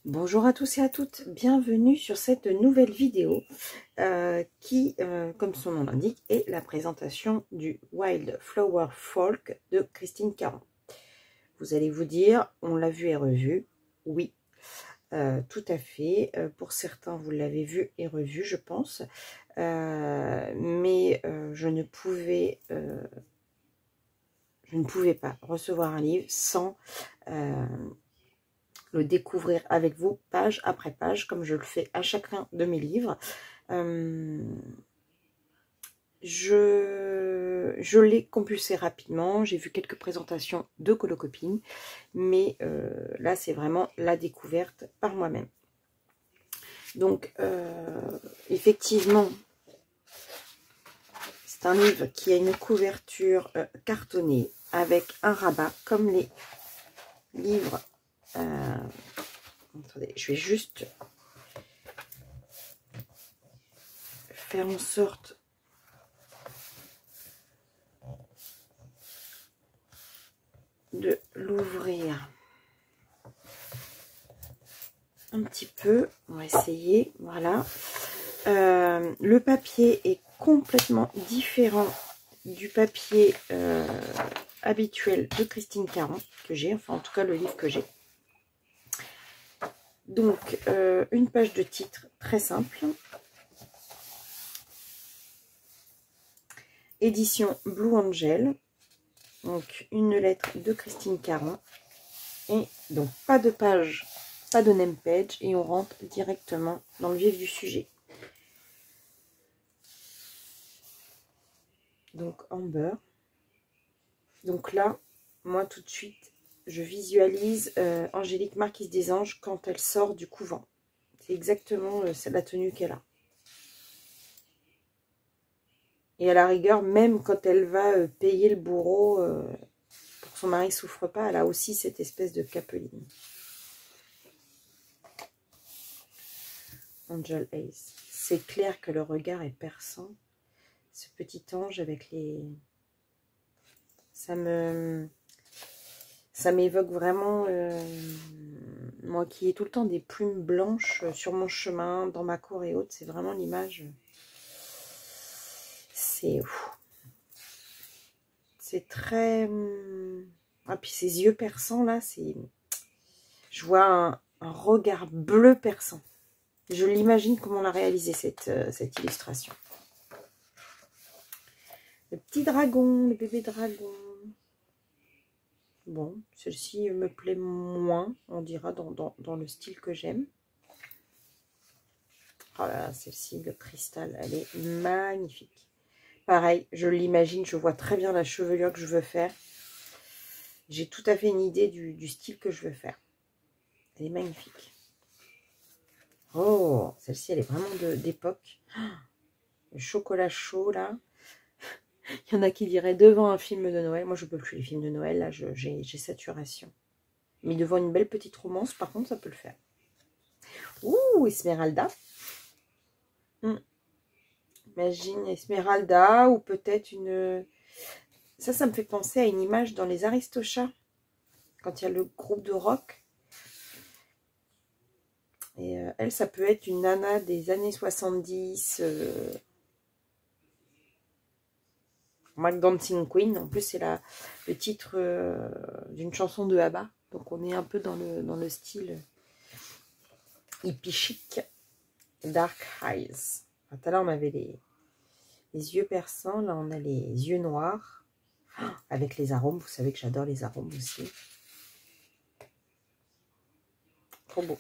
Bonjour à tous et à toutes, bienvenue sur cette nouvelle vidéo qui, comme son nom l'indique, est la présentation du Wild Flower Folk de Christine Caron. Vous allez vous dire, on l'a vu et revu, oui, tout à fait. Pour certains, vous l'avez vu et revu, je pense, mais je ne pouvais pas recevoir un livre sans le découvrir avec vous page après page, comme je le fais à chacun de mes livres. Je l'ai compulsé rapidement, j'ai vu quelques présentations de colocopines, mais là c'est vraiment la découverte par moi-même. Donc effectivement, c'est un livre qui a une couverture cartonnée avec un rabat, comme les livres. Attendez, je vais juste faire en sorte de l'ouvrir un petit peu. On va essayer. Voilà. Le papier est complètement différent du papier habituel de Christine Caron que j'ai, enfin en tout cas le livre que j'ai. Donc une page de titre très simple. Édition Blue Angel. Donc une lettre de Christine Caron. Et donc pas de page, pas de name page, et on rentre directement dans le vif du sujet. Donc Amber. Donc là, moi tout de suite, je visualise Angélique Marquise des Anges quand elle sort du couvent. C'est exactement la tenue qu'elle a. Et à la rigueur, même quand elle va payer le bourreau pour que son mari ne souffre pas, elle a aussi cette espèce de capeline. Angel Ace. C'est clair que le regard est perçant. Ce petit ange avec les... Ça m'évoque vraiment... moi qui ai tout le temps des plumes blanches sur mon chemin, dans ma cour et autres, c'est vraiment l'image... C'est très... Ah, puis ses yeux perçants, là, c'est... Je vois un regard bleu perçant. Je l'imagine comment on a réalisé cette illustration. Le petit dragon, le bébé dragon. Bon, celle-ci me plaît moins, on dira, dans le style que j'aime. Oh là là, celle-ci, le cristal, elle est magnifique. Pareil, je l'imagine, je vois très bien la chevelure que je veux faire. J'ai tout à fait une idée du style que je veux faire. Elle est magnifique. Oh, celle-ci, elle est vraiment d'époque. Le chocolat chaud, là. Il y en a qui diraient devant un film de Noël. Moi, je peux plus les films de Noël. Là, j'ai saturation. Mais devant une belle petite romance, par contre, ça peut le faire. Ouh, Esmeralda. Imagine Esmeralda ou peut-être une... Ça me fait penser à une image dans les Aristochats. Quand il y a le groupe de rock. Et elle, ça peut être une nana des années 70. Dancing Queen. En plus, c'est le titre d'une chanson de ABBA. Donc, on est un peu dans le style hippie chic. Dark Eyes. Tout à l'heure, on avait les yeux perçants. Là, on a les yeux noirs. Avec les arômes. Vous savez que j'adore les arômes aussi. Trop beau.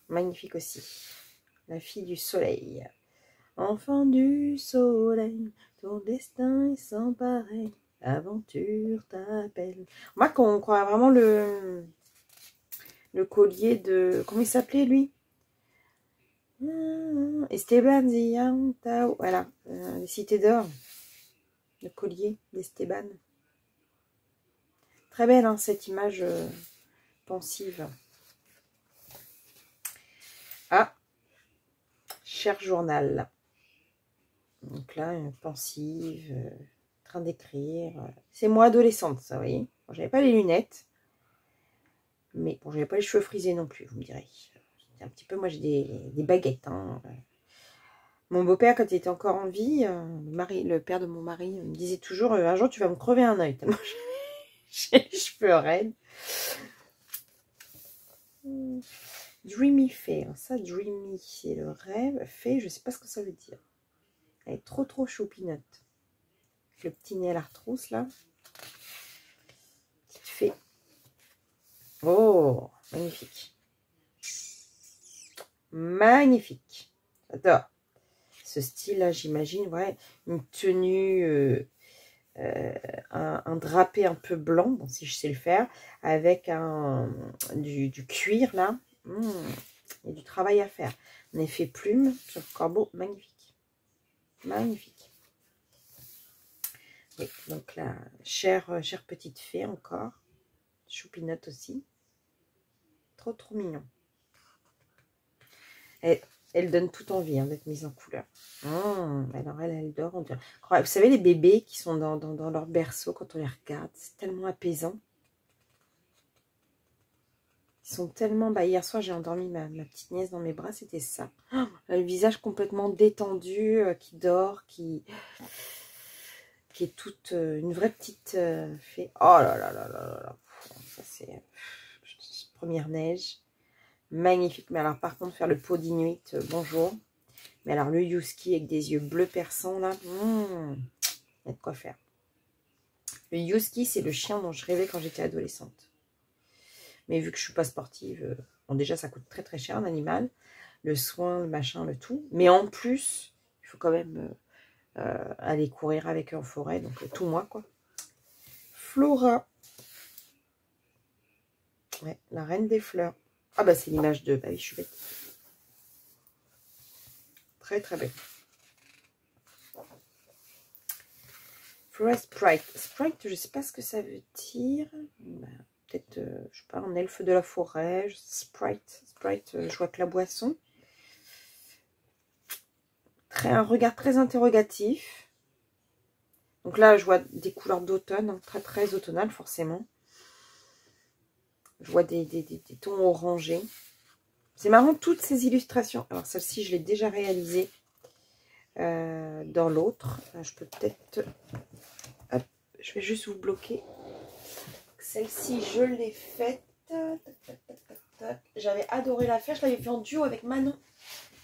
Magnifique aussi. La fille du soleil. Enfant du soleil, ton destin est sans pareil. Aventure t'appelle. Moi, quand on croit vraiment le collier de... Comment il s'appelait, lui? Esteban Ziantao. Voilà, les cités d'or. Le collier d'Esteban. Très belle, hein, cette image pensive. Ah, cher journal. Donc là, pensive, en train d'écrire. C'est moi adolescente, ça, vous voyez. Bon, j'avais pas les lunettes. Mais bon, j'avais pas les cheveux frisés non plus, vous me direz. Un petit peu, moi j'ai des baguettes. Hein. Mon beau-père, quand il était encore en vie, le père de mon mari, me disait toujours, un jour tu vas me crever un œil. Tellement j'ai les cheveux raides. Dreamy Fée. Alors ça, Dreamy, c'est le rêve. Fée, je sais pas ce que ça veut dire. Elle est trop choupinote. Le petit nez à la retrousse, là. Petite fée. Oh, magnifique. Magnifique. J'adore. Ce style-là, j'imagine, ouais, une tenue, un drapé un peu blanc, bon, si je sais le faire, avec du cuir, là. Il y a du travail à faire. En effet, plume sur le corbeau, magnifique. Magnifique. Oui, donc la chère petite fée encore. Choupinote aussi. Trop mignon. Elle donne toute envie hein, d'être mise en couleur. Alors elle dort. On dirait. Vous savez, les bébés qui sont dans leur berceau, quand on les regarde, c'est tellement apaisant. Ils sont tellement... Bah, hier soir, j'ai endormi ma petite nièce dans mes bras, c'était ça. Le visage complètement détendu, qui dort, qui est toute une vraie petite fée. Oh là là là là là là. Ça, c'est première neige. Magnifique. Mais alors, par contre, faire le pot d'inuit, bonjour. Mais alors, le Husky avec des yeux bleus perçants, là, il y a de quoi faire. Le Husky, c'est le chien dont je rêvais quand j'étais adolescente. Mais vu que je suis pas sportive, bon, déjà, ça coûte très cher, un animal. Le soin, le machin, le tout. Mais en plus, il faut quand même aller courir avec eux en forêt. Donc, tout moi, quoi. Flora. Ouais, la reine des fleurs. Ah, bah, c'est l'image de... Bah oui, je suis bête. Très belle. Flora Sprite. Sprite, je sais pas ce que ça veut dire. Bah, peut-être, je sais pas, un elfe de la forêt. Sprite, je vois que la boisson. Un regard très interrogatif. Donc là, je vois des couleurs d'automne, hein, très automnales, forcément. Je vois des tons orangés. C'est marrant, toutes ces illustrations. Alors, celle-ci, je l'ai déjà réalisée dans l'autre. Je peux peut-être... Je vais juste vous bloquer. Celle-ci, je l'ai faite. J'avais adoré la faire. Je l'avais fait en duo avec Manon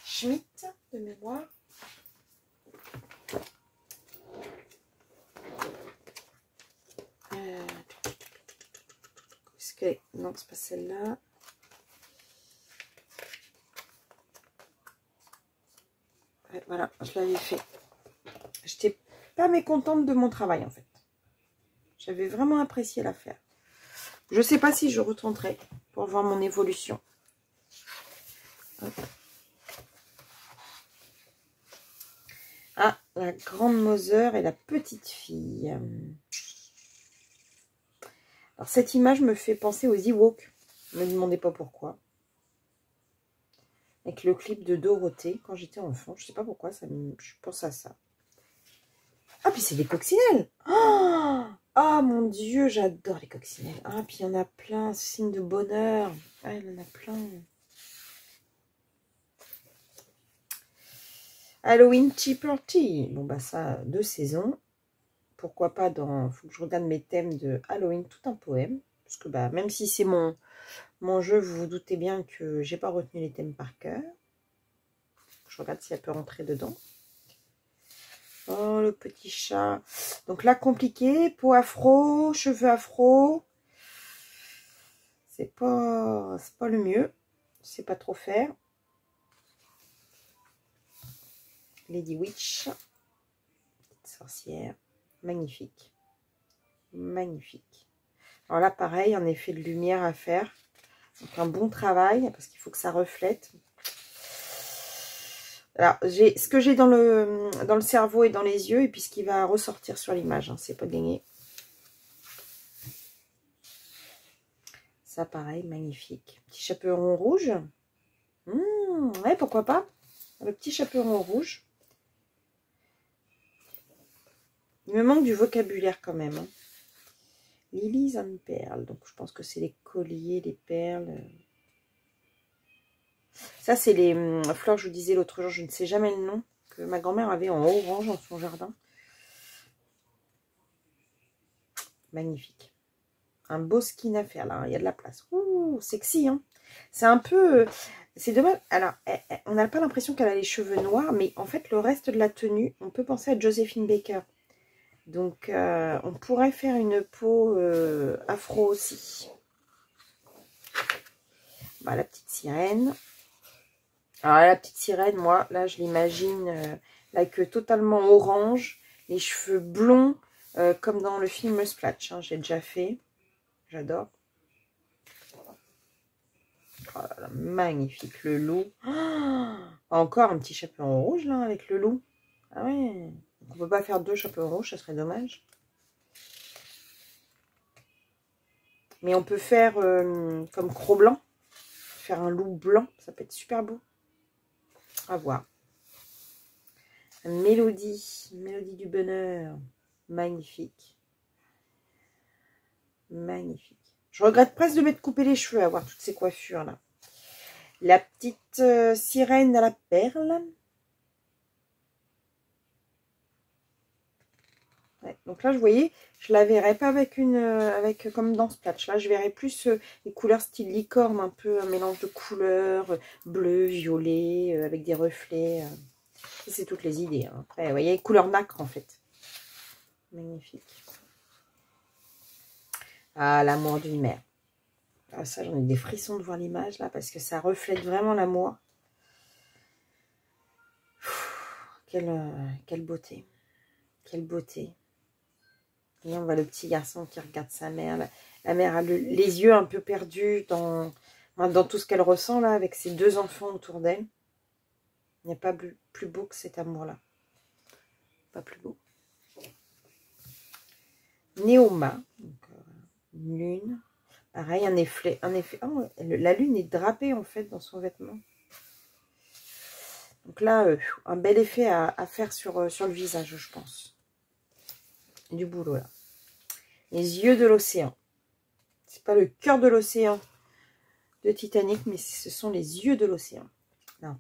Schmitt, de mémoire. Non, c'est pas celle-là. Ouais, voilà, je l'avais fait. J'étais pas mécontente de mon travail, en fait. J'avais vraiment apprécié l'affaire. Je sais pas si je retenterai pour voir mon évolution. Hop. Ah, la grande Mother et la petite fille. Alors, cette image me fait penser aux Ewoks. Ne me demandez pas pourquoi. Avec le clip de Dorothée, quand j'étais enfant. Je sais pas pourquoi, je pense à ça. Ah, puis c'est des coccinelles. Oh mon Dieu, j'adore les coccinelles. Ah, puis il y en a plein, signe de bonheur. Ah, il y en a plein. Halloween Tea Party. Bon, bah ça, 2 saisons. Pourquoi pas dans... Faut que je regarde mes thèmes de Halloween, tout un poème. Parce que, bah, même si c'est mon jeu, vous vous doutez bien que j'ai pas retenu les thèmes par cœur. Je regarde si elle peut rentrer dedans. Oh, le petit chat. Donc là, compliqué. Peau afro, cheveux afro. C'est pas le mieux. Je sais pas trop faire. Lady Witch. Petite sorcière. Magnifique. Magnifique. Alors là, pareil, un effet de lumière à faire. Donc un bon travail, parce qu'il faut que ça reflète. Alors, j'ai ce que j'ai dans le cerveau et dans les yeux, et puis ce qui va ressortir sur l'image. Hein, c'est pas gagné. Ça, pareil, magnifique. Petit chaperon rouge. Ouais, pourquoi pas. Le petit chaperon rouge. Il me manque du vocabulaire quand même. Hein. Lilies and Perles. Donc, je pense que c'est les colliers, les perles. Ça, c'est les fleurs, je vous disais l'autre jour, je ne sais jamais le nom, que ma grand-mère avait en orange dans son jardin. Magnifique. Un beau skin à faire, là. Il y a de la place. Ouh, sexy, hein. C'est un peu... c'est dommage. Alors, on n'a pas l'impression qu'elle a les cheveux noirs, mais en fait, le reste de la tenue, on peut penser à Joséphine Baker. Donc, on pourrait faire une peau afro aussi. Bah, la petite sirène. Alors, la petite sirène, moi, là, je l'imagine la queue totalement orange, les cheveux blonds, comme dans le film Splash. Hein, j'ai déjà fait. J'adore. Oh là là, magnifique, le loup. Oh, encore un petit chaperon rouge, là, avec le loup. Ah ouais. On peut pas faire deux chapeaux rouges, ça serait dommage. Mais on peut faire comme Cro-Blanc. Faire un loup blanc, ça peut être super beau. À voir. Mélodie, mélodie du bonheur. Magnifique. Magnifique. Je regrette presque de m'être coupé les cheveux à voir toutes ces coiffures là. La petite sirène à la perle. Ouais, donc là, je voyais, je la verrais pas avec une, avec comme dans Splash. Là, je verrais plus les couleurs style licorne, un peu un mélange de couleurs, bleu, violet, avec des reflets. C'est toutes les idées. Hein. Après, vous voyez, couleur nacre en fait. Magnifique. Ah, l'amour d'une mère. Ah, ça, j'en ai des frissons de voir l'image là, parce que ça reflète vraiment l'amour. Quelle beauté. Quelle beauté. Et on voit le petit garçon qui regarde sa mère. La mère a les yeux un peu perdus dans tout ce qu'elle ressent là, avec ses deux enfants autour d'elle. Il n'y a pas plus beau que cet amour-là. Pas plus beau. Néoma. Donc, une lune. Pareil, un effet. Oh, la lune est drapée en fait dans son vêtement. Donc là, un bel effet à faire sur le visage, je pense. Du boulot là. Les yeux de l'océan. C'est pas le cœur de l'océan de Titanic, mais ce sont les yeux de l'océan.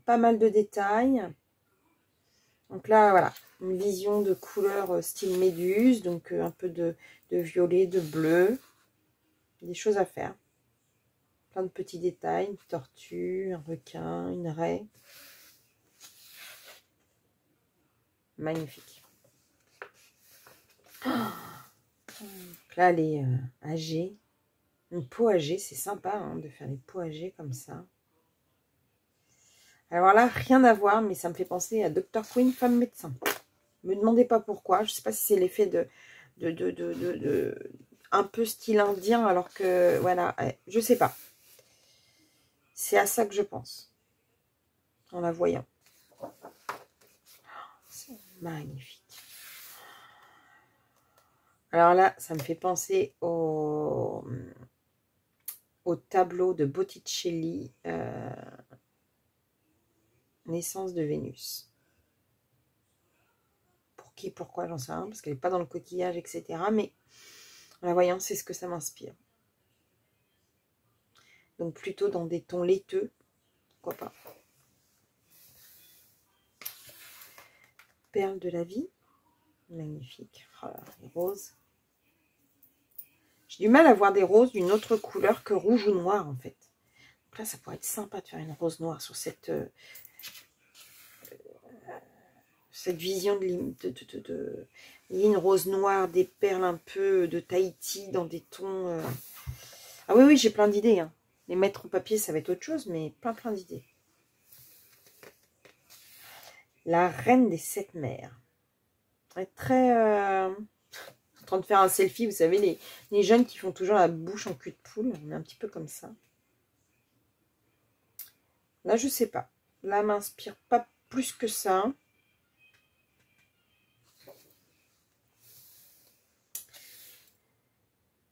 Pas mal de détails. Donc là, voilà, une vision de couleur style méduse, donc un peu de violet, de bleu. Des choses à faire. Plein de petits détails, une tortue, un requin, une raie. Magnifique. Oh, donc là, elle est âgée. Une peau âgée, c'est sympa hein, de faire des peaux âgées comme ça. Alors là, rien à voir, mais ça me fait penser à Dr. Queen, femme médecin. Ne me demandez pas pourquoi. Je ne sais pas si c'est l'effet de un peu style indien, alors que, voilà, je sais pas. C'est à ça que je pense, en la voyant. C'est magnifique. Alors là, ça me fait penser au tableau de Botticelli, Naissance de Vénus. Pour qui, pourquoi, j'en sais rien, parce qu'elle n'est pas dans le coquillage, etc. Mais en la voyant, c'est ce que ça m'inspire. Donc plutôt dans des tons laiteux, pourquoi pas. Perle de la vie, magnifique. Oh là, les roses. J'ai du mal à voir des roses d'une autre couleur que rouge ou noir en fait. Donc là, ça pourrait être sympa de faire une rose noire sur cette vision de ligne rose noire, des perles un peu de Tahiti dans des tons. Ah oui, oui, j'ai plein d'idées. Hein. Les mettre au papier, ça va être autre chose, mais plein d'idées. La reine des sept mers. Très... en train de faire un selfie, vous savez, les jeunes qui font toujours la bouche en cul de poule. On est un petit peu comme ça. Là, je sais pas. Là, m'inspire pas plus que ça.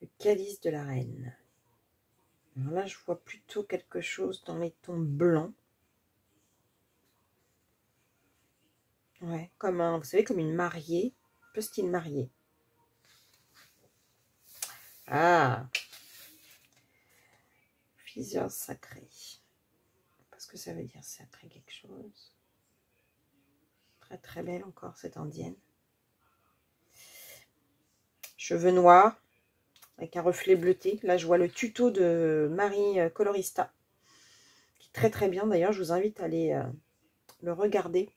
Le calice de la reine. Alors là, je vois plutôt quelque chose dans les tons blancs. Ouais, comme un, vous savez, comme une mariée. Un peu style mariée. Ah, plusieurs sacrés. Parce que ça veut dire sacré quelque chose. Très très belle encore cette indienne. Cheveux noirs avec un reflet bleuté. Là je vois le tuto de Marie Colorista. Qui est très très bien d'ailleurs. Je vous invite à aller le regarder.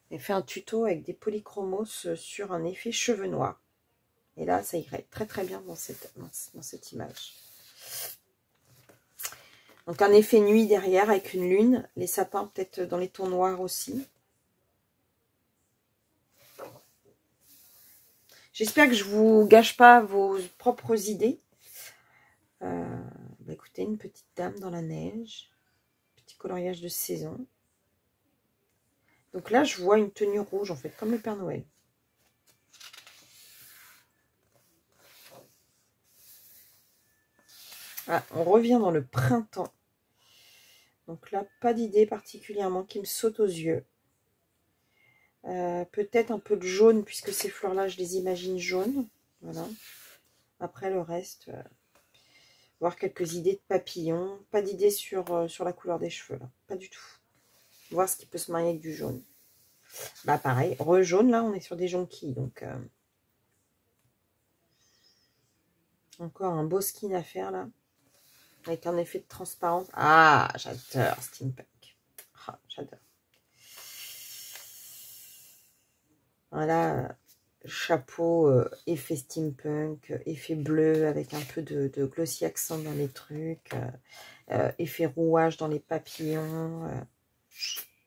Elle fait un tuto avec des polychromos sur un effet cheveux noirs. Et là ça irait très très bien dans cette image. Donc un effet nuit derrière avec une lune. Les sapins peut-être dans les tons noirs aussi. J'espère que je ne vous gâche pas vos propres idées. Écoutez, une petite dame dans la neige. Petit coloriage de saison. Donc là, je vois une tenue rouge, en fait, comme le Père Noël. Ah, on revient dans le printemps. Donc là, pas d'idée particulièrement qui me saute aux yeux. Peut-être un peu de jaune, puisque ces fleurs-là, je les imagine jaunes. Voilà. Après, le reste... voir quelques idées de papillons. Pas d'idée sur la couleur des cheveux, là. Pas du tout. Voir ce qui peut se marier avec du jaune. Bah pareil, re-jaune, là, on est sur des jonquilles. Donc, encore un beau skin à faire, là. Avec un effet de transparence. Ah, j'adore steampunk. Ah, j'adore. Voilà, chapeau, effet steampunk, effet bleu avec un peu de glossy accent dans les trucs, effet rouage dans les papillons,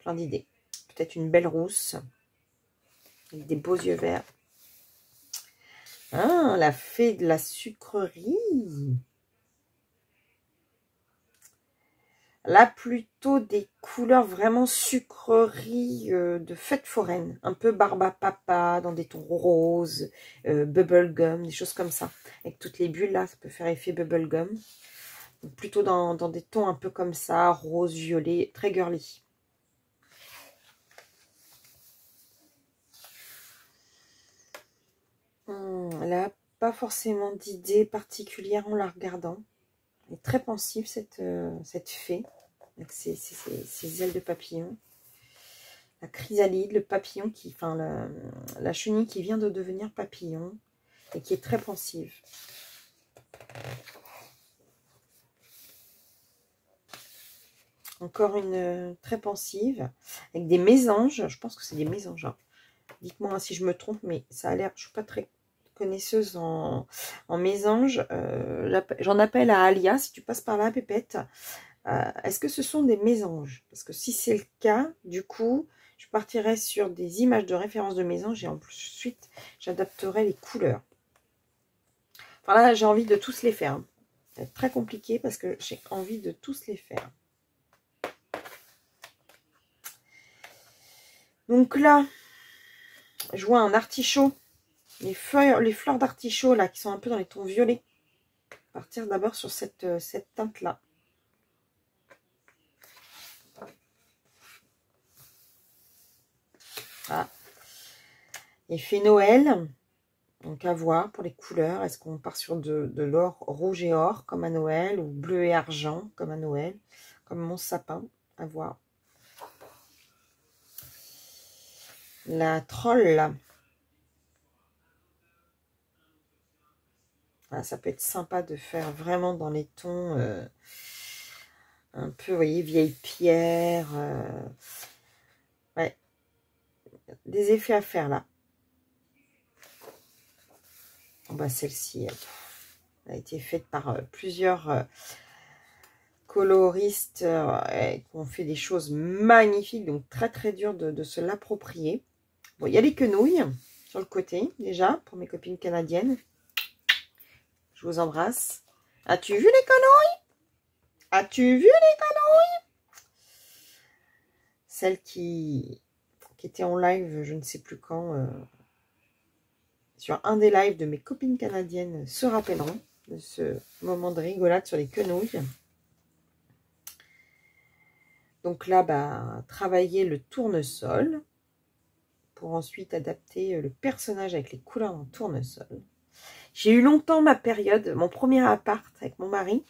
plein d'idées. Peut-être une belle rousse, avec des beaux yeux verts. Ah, la fée de la sucrerie. Là, plutôt des couleurs vraiment sucreries de fête foraine. Un peu barbe à papa, dans des tons roses, bubblegum, des choses comme ça. Avec toutes les bulles, là, ça peut faire effet bubblegum. Donc, plutôt dans des tons un peu comme ça, rose, violet, très girly. Là, pas forcément d'idée particulière en la regardant. Elle est très pensive, cette fée. Avec ses ailes de papillon. La chrysalide, le papillon qui, enfin la chenille qui vient de devenir papillon et qui est très pensive. Encore une très pensive avec des mésanges. Je pense que c'est des mésanges. Hein. Dites-moi si je me trompe, mais ça a l'air. Je suis pas très connaisseuse en mésanges. J'en appelle à Alia si tu passes par là, Pépette. Est-ce que ce sont des mésanges? Parce que si c'est le cas, du coup, je partirai sur des images de référence de mésanges et ensuite, j'adapterai les couleurs. Enfin là, j'ai envie de tous les faire. Ça va être très compliqué parce que j'ai envie de tous les faire. Donc là, je vois un artichaut. Les fleurs d'artichaut là, qui sont un peu dans les tons violets. Partir d'abord sur cette teinte-là. Ah. Effet Noël. Donc à voir pour les couleurs. Est-ce qu'on part sur de l'or rouge et or comme à Noël ou bleu et argent comme à Noël, comme mon sapin. À voir. La troll. Ah, ça peut être sympa de faire vraiment dans les tons un peu, vous voyez, vieille pierre. Ouais. Des effets à faire là. Oh, bah, celle-ci, elle a été faite par plusieurs coloristes qui ont fait des choses magnifiques, donc très très dur de se l'approprier. Bon, il y a les quenouilles sur le côté déjà pour mes copines canadiennes. Je vous embrasse. As-tu vu les quenouilles? As-tu vu les quenouilles? Celle qui était en live, je ne sais plus quand, sur un des lives de mes copines canadiennes se rappelleront de ce moment de rigolade sur les quenouilles. Donc là, bah, travailler le tournesol pour ensuite adapter le personnage avec les couleurs d'un tournesol. J'ai eu longtemps ma période, mon premier appart avec mon mari.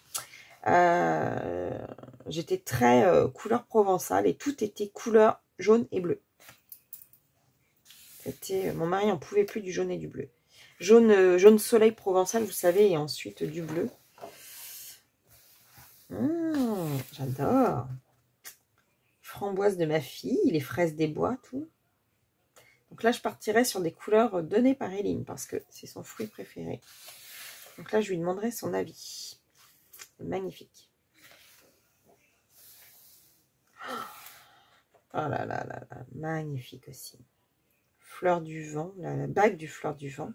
J'étais très couleur provençale et tout était couleur jaune et bleu. Mon mari n'en pouvait plus du jaune et du bleu. Jaune soleil provençal, vous savez, et ensuite du bleu. J'adore. Framboise de ma fille, les fraises des bois, tout. Donc là, je partirais sur des couleurs données par Eline parce que c'est son fruit préféré. Donc là, je lui demanderai son avis. Magnifique. Oh là là là là, magnifique aussi. Fleur du vent, la bague du fleur du vent.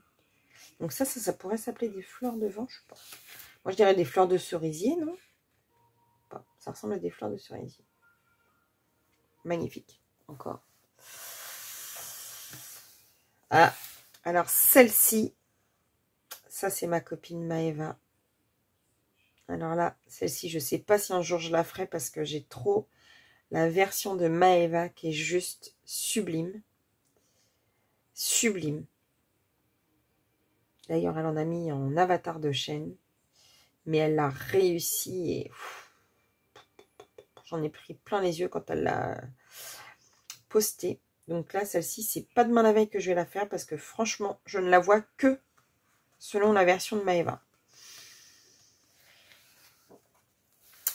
Donc ça pourrait s'appeler des fleurs de vent, je sais pas. Moi, je dirais des fleurs de cerisier, non? Pas. Ça ressemble à des fleurs de cerisier. Magnifique, encore. Ah, alors celle-ci, ça c'est ma copine Maëva. Alors là, celle-ci, je sais pas si un jour je la ferai parce que j'ai trop la version de Maëva qui est juste sublime. Sublime. D'ailleurs, elle en a mis en avatar de chaîne. Mais elle l'a réussi et j'en ai pris plein les yeux quand elle l'a postée. Donc là, celle-ci, c'est pas demain la veille que je vais la faire parce que franchement, je ne la vois que selon la version de Maëva.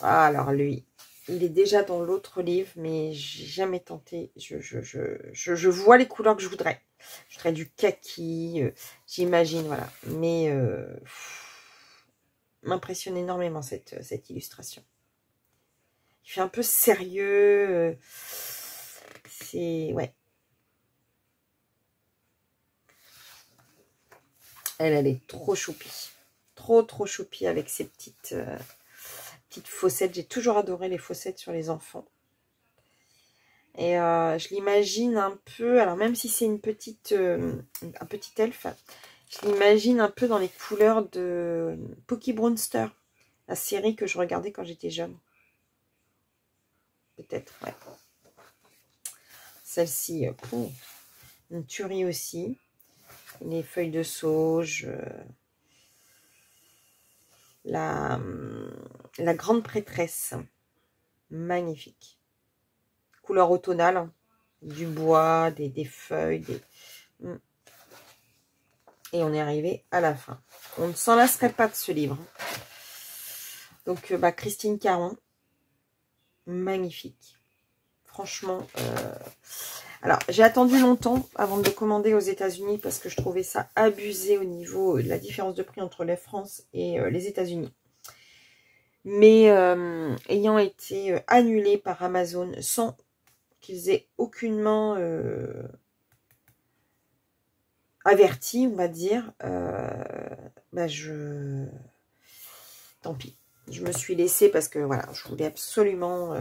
Ah, alors lui, il est déjà dans l'autre livre, mais j'ai jamais tenté. Je vois les couleurs que je voudrais. Je voudrais du kaki, j'imagine, voilà. Mais m'impressionne énormément cette illustration. Il fait un peu sérieux. C'est... Ouais. Elle est trop choupie. Trop choupie avec ses petites fossettes. J'ai toujours adoré les fossettes sur les enfants. Et je l'imagine un peu... Alors, même si c'est un petit elfe, je l'imagine un peu dans les couleurs de Pookie Brewster, la série que je regardais quand j'étais jeune. Peut-être, ouais. Celle-ci, une tuerie aussi. Les feuilles de sauge... La grande prêtresse, magnifique, couleur automnale, du bois, des feuilles, et on est arrivé à la fin. On ne s'en lasserait pas de ce livre. Donc Christine Caron, magnifique, franchement. Alors j'ai attendu longtemps avant de le commander aux États-Unis parce que je trouvais ça abusé au niveau de la différence de prix entre la France et les États-Unis. Mais ayant été annulé par Amazon sans qu'ils aient aucunement averti, on va dire, tant pis. Je me suis laissée parce que voilà, je voulais absolument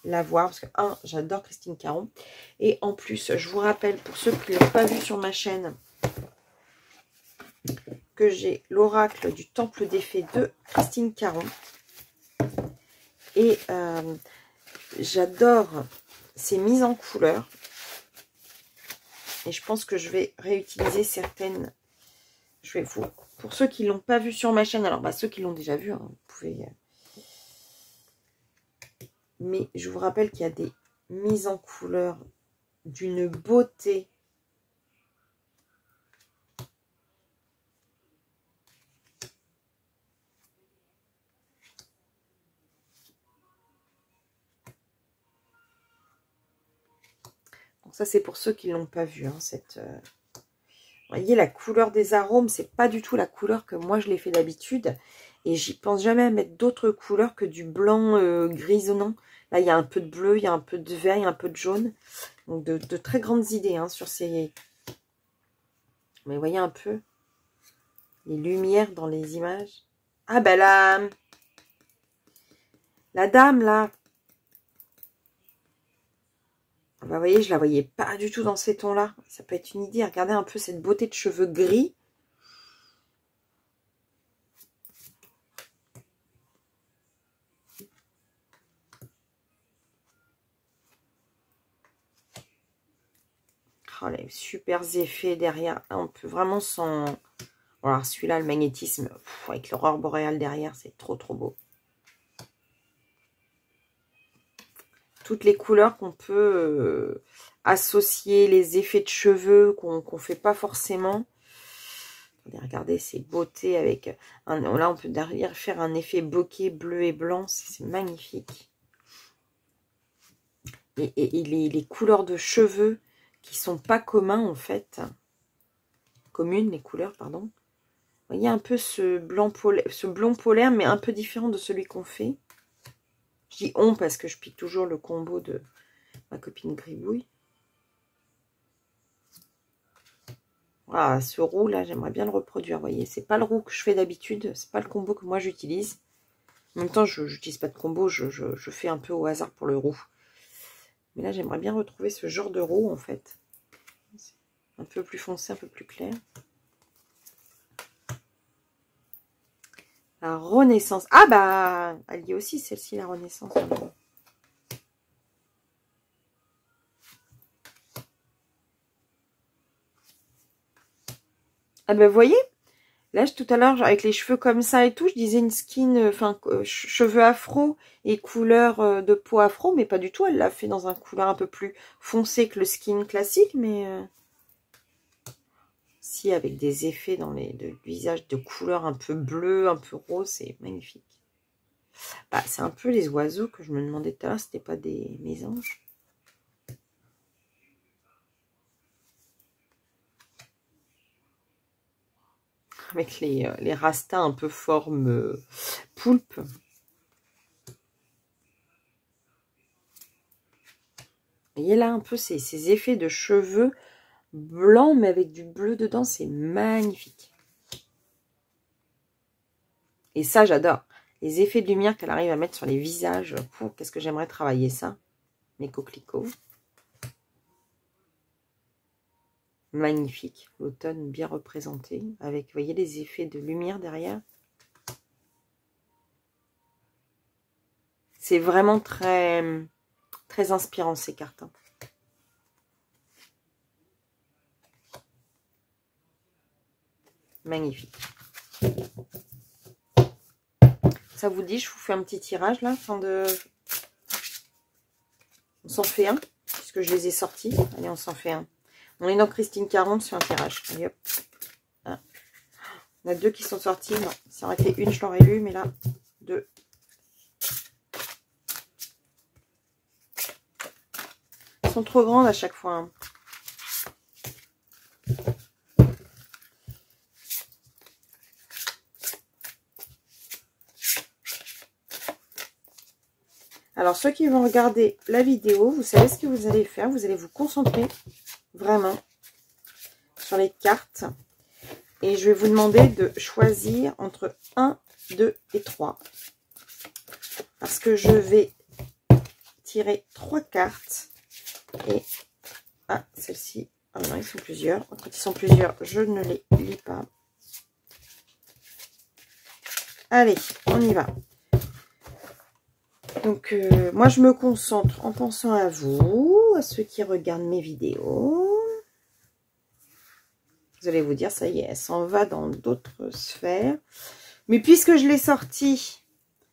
la voir parce que j'adore Christine Caron et en plus, je vous rappelle pour ceux qui ne l'ont pas vu sur ma chaîne que j'ai l'oracle du Temple des Fées de Christine Caron. Et j'adore ces mises en couleur. Et je pense que je vais réutiliser certaines. Pour ceux qui ne l'ont pas vu sur ma chaîne, alors ceux qui l'ont déjà vu, hein, vous pouvez. Mais je vous rappelle qu'il y a des mises en couleur d'une beauté. Ça, c'est pour ceux qui ne l'ont pas vu. Hein, Vous voyez, la couleur des arômes, c'est pas du tout la couleur que moi, je l'ai fait d'habitude. Et j'y pense jamais à mettre d'autres couleurs que du blanc grisonnant. Là, il y a un peu de bleu, il y a un peu de vert, il y a un peu de jaune. Donc, de très grandes idées hein, sur ces... Mais vous voyez un peu les lumières dans les images. Ah, ben la dame, là... Vous voyez, je la voyais pas du tout dans ces tons-là. Ça peut être une idée. Regardez un peu cette beauté de cheveux gris. Oh, les super effets derrière. On peut vraiment s'en Voilà, celui-là, le magnétisme, avec l'aurore boréale derrière, c'est trop beau. Toutes les couleurs qu'on peut associer, les effets de cheveux qu'on fait pas forcément. Regardez ces beautés avec... là, on peut derrière faire un effet bokeh bleu et blanc. C'est magnifique. Et les couleurs de cheveux qui sont pas communs, en fait. Communes, les couleurs, pardon. Vous voyez un peu ce blond polaire, mais un peu différent de celui qu'on fait. Je dis on parce que je pique toujours le combo de ma copine Gribouille. Ah, ce roux là, j'aimerais bien le reproduire. Vous voyez, c'est pas le roux que je fais d'habitude, c'est pas le combo que moi j'utilise. En même temps, je n'utilise pas de combo, je fais un peu au hasard pour le roux. Mais là, j'aimerais bien retrouver ce genre de roux en fait. Un peu plus foncé, un peu plus clair. La Renaissance. Ah bah, elle y est aussi celle-ci, la Renaissance. Ah ben, vous voyez, là, tout à l'heure, avec les cheveux comme ça et tout, je disais une skin, enfin, cheveux afro et couleur de peau afro, mais pas du tout. Elle l'a fait dans un couleur un peu plus foncé que le skin classique, mais si, avec des effets dans le visage de couleur un peu bleu, un peu rose, c'est magnifique. Bah, c'est un peu les oiseaux que je me demandais tout à l'heure, c'était pas des mésanges. Avec les rastas un peu forme poulpe. Vous voyez là un peu ces effets de cheveux blancs mais avec du bleu dedans, c'est magnifique. Et ça, j'adore. Les effets de lumière qu'elle arrive à mettre sur les visages. Qu'est-ce que j'aimerais travailler ça. Mes coquelicots. Magnifique. L'automne bien représenté. Avec, vous voyez, les effets de lumière derrière. C'est vraiment très, très inspirant ces cartes. Hein. Magnifique. Ça vous dit, je vous fais un petit tirage là, fin de... On s'en fait un, puisque je les ai sortis. Allez, on s'en fait un. On est dans Christine 40 sur un tirage. Allez, hop. Un. On a deux qui sont sortis. Non, ça aurait été une, je l'aurais lu, mais là, deux. Elles sont trop grandes à chaque fois. Hein. Alors, ceux qui vont regarder la vidéo, vous savez ce que vous allez faire. Vous allez vous concentrer vraiment sur les cartes. Et je vais vous demander de choisir entre 1, 2 et 3. Parce que je vais tirer 3 cartes. Et, ah, celle-ci, ah non, ils sont plusieurs. Quand ils sont plusieurs, je ne les lis pas. Allez, on y va. Donc, moi, je me concentre en pensant à vous, à ceux qui regardent mes vidéos. Vous allez vous dire, ça y est, elle s'en va dans d'autres sphères. Mais puisque je l'ai sortie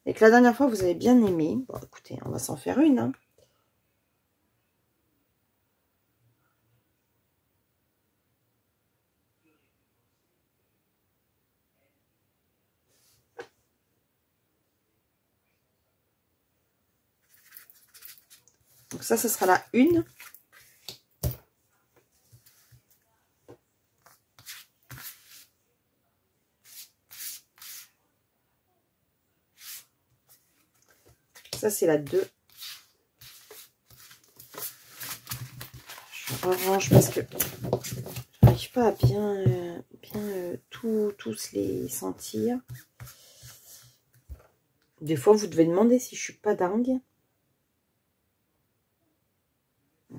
et que la dernière fois, vous avez bien aimé, bon, écoutez, on va s'en faire une. Hein. Donc ça, ce sera la une. Ça, c'est la 2. Je rerange parce que je n'arrive pas à bien tous les sentir. Des fois, vous devez demander si je suis pas dingue.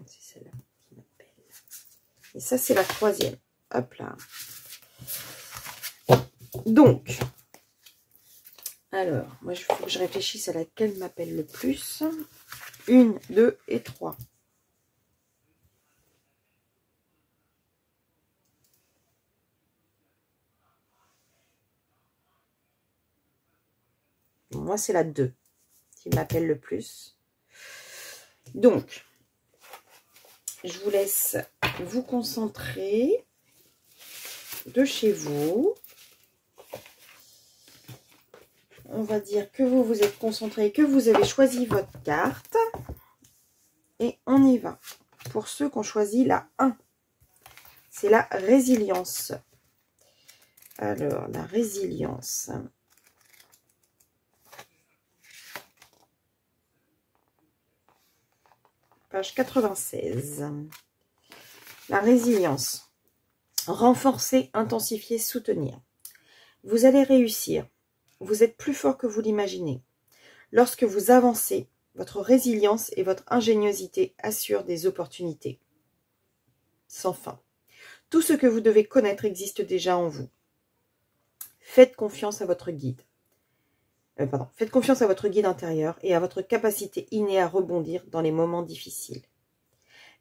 C'est celle-là qui m'appelle. Et ça, c'est la 3e. Hop là. Donc, alors, moi, il faut que je réfléchisse à laquelle m'appelle le plus. 1, 2 et 3. Moi, c'est la 2 qui m'appelle le plus. Donc, je vous laisse vous concentrer de chez vous. On va dire que vous vous êtes concentré, que vous avez choisi votre carte. Et on y va. Pour ceux qui ont choisi la 1, c'est la résilience. Alors, la résilience. Page 96. La résilience. Renforcer, intensifier, soutenir. Vous allez réussir. Vous êtes plus fort que vous l'imaginez. Lorsque vous avancez, votre résilience et votre ingéniosité assurent des opportunités sans fin. Tout ce que vous devez connaître existe déjà en vous. Faites confiance à votre guide. Faites confiance à votre guide intérieur et à votre capacité innée à rebondir dans les moments difficiles.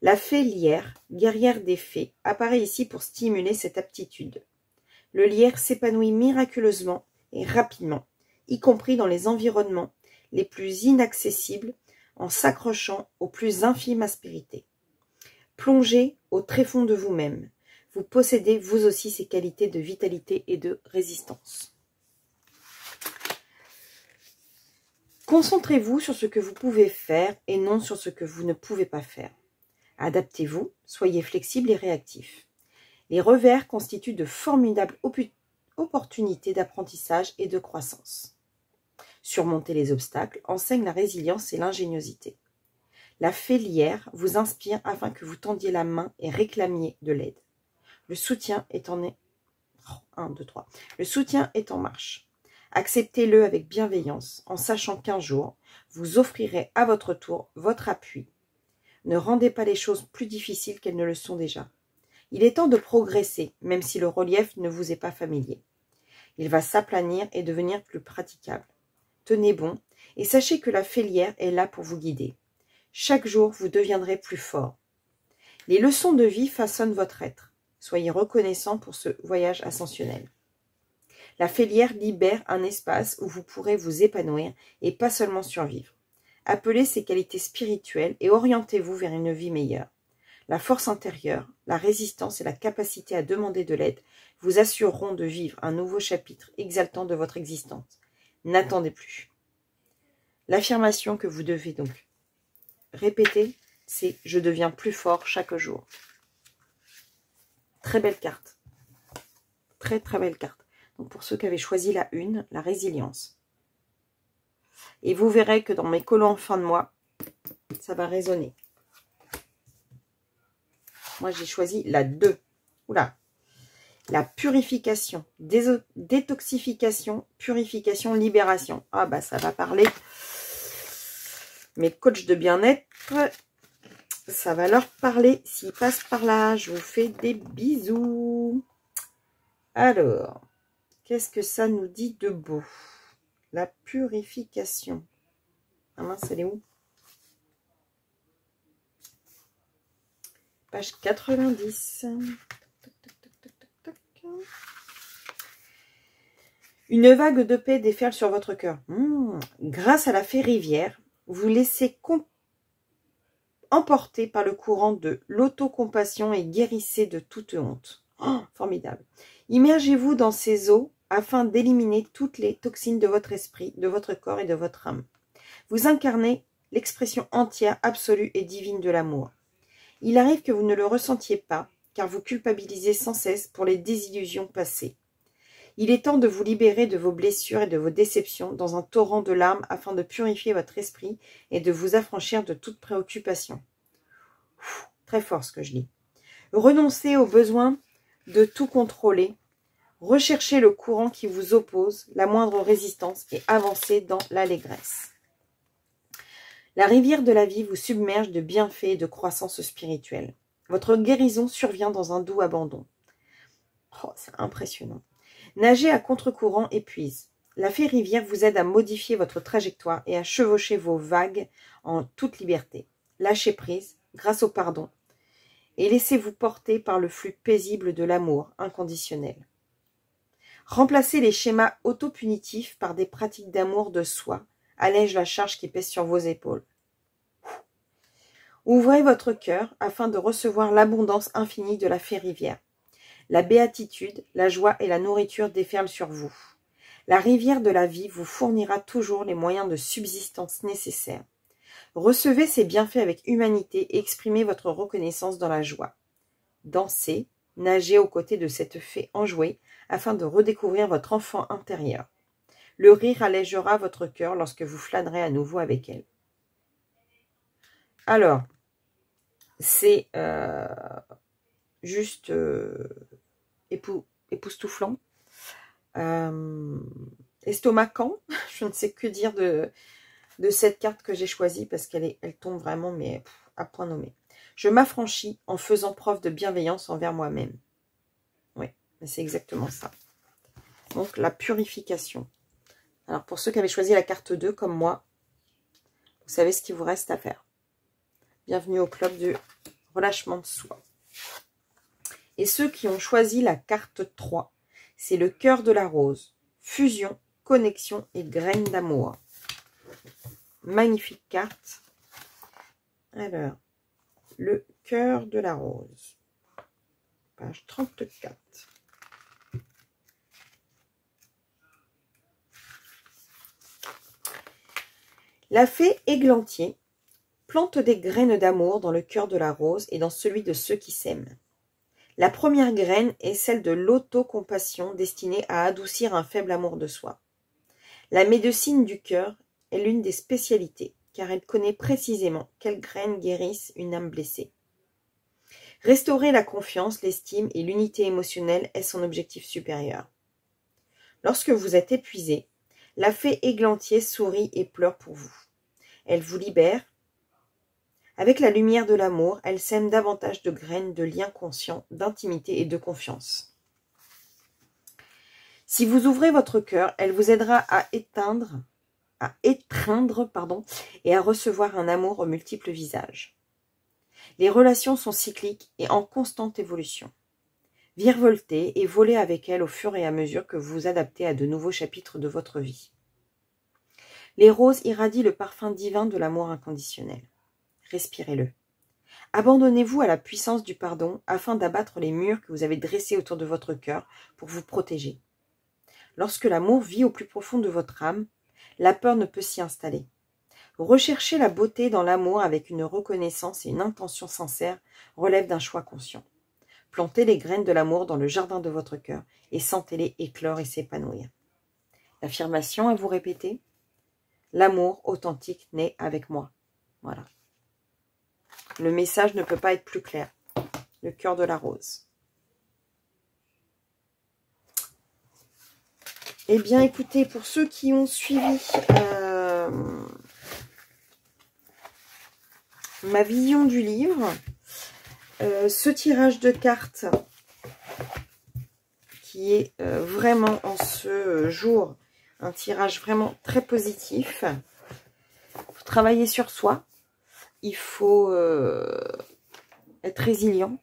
La fée lierre, guerrière des fées, apparaît ici pour stimuler cette aptitude. Le lierre s'épanouit miraculeusement et rapidement, y compris dans les environnements les plus inaccessibles, en s'accrochant aux plus infimes aspérités. Plongez au tréfonds de vous-même. Vous possédez vous aussi ces qualités de vitalité et de résistance. Concentrez-vous sur ce que vous pouvez faire et non sur ce que vous ne pouvez pas faire. Adaptez-vous, soyez flexible et réactif. Les revers constituent de formidables opportunités d'apprentissage et de croissance. Surmonter les obstacles enseigne la résilience et l'ingéniosité. La fée lierre vous inspire afin que vous tendiez la main et réclamiez de l'aide. Le soutien est en Le soutien est en marche. Acceptez-le avec bienveillance, en sachant qu'un jour, vous offrirez à votre tour votre appui. Ne rendez pas les choses plus difficiles qu'elles ne le sont déjà. Il est temps de progresser, même si le relief ne vous est pas familier. Il va s'aplanir et devenir plus praticable. Tenez bon, et sachez que la fée lierre est là pour vous guider. Chaque jour, vous deviendrez plus fort. Les leçons de vie façonnent votre être. Soyez reconnaissant pour ce voyage ascensionnel. La fée lierre libère un espace où vous pourrez vous épanouir et pas seulement survivre. Appelez ces qualités spirituelles et orientez-vous vers une vie meilleure. La force intérieure, la résistance et la capacité à demander de l'aide vous assureront de vivre un nouveau chapitre exaltant de votre existence. N'attendez plus. L'affirmation que vous devez donc répéter, c'est « Je deviens plus fort chaque jour ». Très belle carte. Très très belle carte. Donc pour ceux qui avaient choisi la 1, la résilience. Et vous verrez que dans mes collants en fin de mois, ça va résonner. Moi, j'ai choisi la 2. Oula. La purification, détoxification, purification, libération. Ah bah ça va parler. Mes coachs de bien-être, ça va leur parler s'ils passent par là. Je vous fais des bisous. Alors, qu'est-ce que ça nous dit de beau? La purification. Ah mince, elle est où? Page 90. Une vague de paix déferle sur votre cœur. Grâce à la fée rivière, vous laissez emporter par le courant de l'autocompassion et guérissez de toute honte. Oh, formidable. Immergez-vous dans ces eaux afin d'éliminer toutes les toxines de votre esprit, de votre corps et de votre âme. Vous incarnez l'expression entière, absolue et divine de l'amour. Il arrive que vous ne le ressentiez pas, car vous culpabilisez sans cesse pour les désillusions passées. Il est temps de vous libérer de vos blessures et de vos déceptions dans un torrent de larmes afin de purifier votre esprit et de vous affranchir de toute préoccupation. Très fort ce que je lis. Renoncez au besoin de tout contrôler. Recherchez le courant qui vous oppose, la moindre résistance et avancez dans l'allégresse. La rivière de la vie vous submerge de bienfaits et de croissance spirituelle. Votre guérison survient dans un doux abandon. Oh, c'est impressionnant. Nager à contre-courant épuise. La fée rivière vous aide à modifier votre trajectoire et à chevaucher vos vagues en toute liberté. Lâchez prise grâce au pardon et laissez-vous porter par le flux paisible de l'amour inconditionnel. Remplacez les schémas auto-punitifs par des pratiques d'amour de soi. Allège la charge qui pèse sur vos épaules. Ouvrez votre cœur afin de recevoir l'abondance infinie de la fée rivière. La béatitude, la joie et la nourriture déferlent sur vous. La rivière de la vie vous fournira toujours les moyens de subsistance nécessaires. Recevez ces bienfaits avec humanité et exprimez votre reconnaissance dans la joie. Dansez, nagez aux côtés de cette fée enjouée afin de redécouvrir votre enfant intérieur. Le rire allégera votre cœur lorsque vous flânerez à nouveau avec elle. Alors, c'est juste époustouflant, estomacant. Je ne sais que dire de cette carte que j'ai choisie parce qu'elle tombe vraiment mais à point nommé. Je m'affranchis en faisant preuve de bienveillance envers moi-même. Oui, c'est exactement ça. Donc, la purification. Alors, pour ceux qui avaient choisi la carte 2 comme moi, vous savez ce qu'il vous reste à faire. Bienvenue au club du relâchement de soi. Et ceux qui ont choisi la carte 3, c'est le cœur de la rose. Fusion, connexion et graines d'amour. Magnifique carte. Alors, le cœur de la rose. Page 34. La fée Églantier plante des graines d'amour dans le cœur de la rose et dans celui de ceux qui s'aiment. La première graine est celle de l'autocompassion destinée à adoucir un faible amour de soi. La médecine du cœur est l'une des spécialités, car elle connaît précisément quelles graines guérissent une âme blessée. Restaurer la confiance, l'estime et l'unité émotionnelle est son objectif supérieur. Lorsque vous êtes épuisé, la fée Églantier sourit et pleure pour vous. Elle vous libère. Avec la lumière de l'amour, elle sème davantage de graines de liens conscients, d'intimité et de confiance. Si vous ouvrez votre cœur, elle vous aidera à étreindre et à recevoir un amour aux multiples visages. Les relations sont cycliques et en constante évolution. Virevoltez et volez avec elle au fur et à mesure que vous vous adaptez à de nouveaux chapitres de votre vie. Les roses irradient le parfum divin de l'amour inconditionnel. Respirez-le. Abandonnez-vous à la puissance du pardon afin d'abattre les murs que vous avez dressés autour de votre cœur pour vous protéger. Lorsque l'amour vit au plus profond de votre âme, la peur ne peut s'y installer. Rechercher la beauté dans l'amour avec une reconnaissance et une intention sincère relève d'un choix conscient. Plantez les graines de l'amour dans le jardin de votre cœur et sentez-les éclore et s'épanouir. L'affirmation à vous répéter: l'amour authentique naît avec moi. Voilà. Le message ne peut pas être plus clair. Le cœur de la rose. Eh bien, écoutez, pour ceux qui ont suivi ma vision du livre, ce tirage de cartes qui est vraiment en ce jour un tirage vraiment très positif. Il faut travailler sur soi. Il faut être résilient.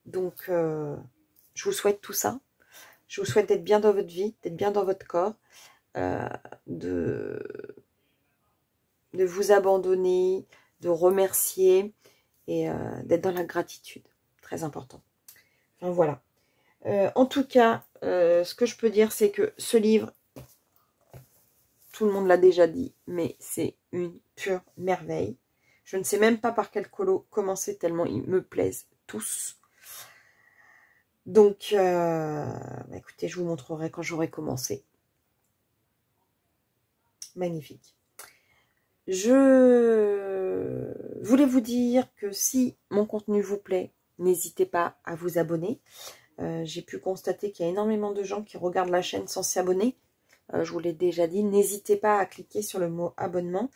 Donc, je vous souhaite tout ça. Je vous souhaite d'être bien dans votre vie, d'être bien dans votre corps, de vous abandonner, de remercier et d'être dans la gratitude. Très important. Enfin, voilà. En tout cas, ce que je peux dire, c'est que ce livre, tout le monde l'a déjà dit, mais c'est une pure merveille. Je ne sais même pas par quel colo commencer tellement ils me plaisent tous. Donc, écoutez, je vous montrerai quand j'aurai commencé. Magnifique. Je voulais vous dire que si mon contenu vous plaît, n'hésitez pas à vous abonner. J'ai pu constater qu'il y a énormément de gens qui regardent la chaîne sans s'abonner. Je vous l'ai déjà dit, n'hésitez pas à cliquer sur le mot abonnement.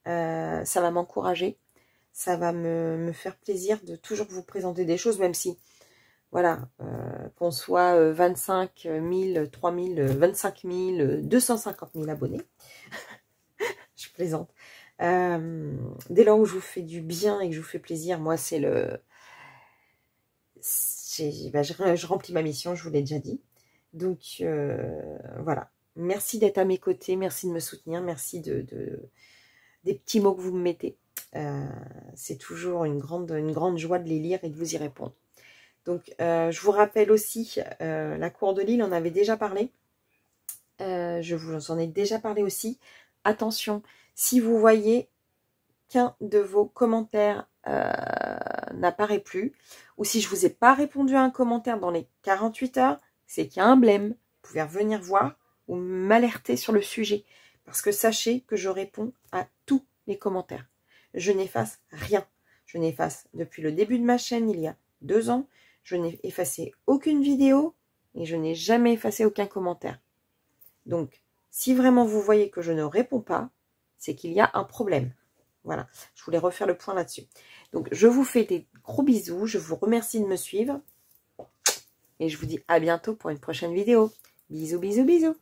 Ça va m'encourager. Ça va me faire plaisir de toujours vous présenter des choses, même si, voilà, qu'on soit 25 000, 3 000, 25 000, 250 000 abonnés. Je plaisante. Dès lors où je vous fais du bien et que je vous fais plaisir, moi, c'est le... je remplis ma mission, je vous l'ai déjà dit. Donc, voilà. Merci d'être à mes côtés, merci de me soutenir, merci des petits mots que vous me mettez. C'est toujours une grande joie de les lire et de vous y répondre. Donc, je vous rappelle aussi, la cour de Lille, on avait déjà parlé. Je vous en ai déjà parlé aussi. Attention, si vous voyez qu'un de vos commentaires n'apparaît plus, ou si je vous ai pas répondu à un commentaire dans les 48 heures, c'est qu'il y a un blême. Vous pouvez revenir voir ou m'alerter sur le sujet. Parce que sachez que je réponds à tous les commentaires. Je n'efface rien. Je n'efface depuis le début de ma chaîne, il y a 2 ans. Je n'ai effacé aucune vidéo et je n'ai jamais effacé aucun commentaire. Donc, si vraiment vous voyez que je ne réponds pas, c'est qu'il y a un problème. Voilà, je voulais refaire le point là-dessus. Donc, je vous fais des gros bisous. Je vous remercie de me suivre. Et je vous dis à bientôt pour une prochaine vidéo. Bisous, bisous, bisous.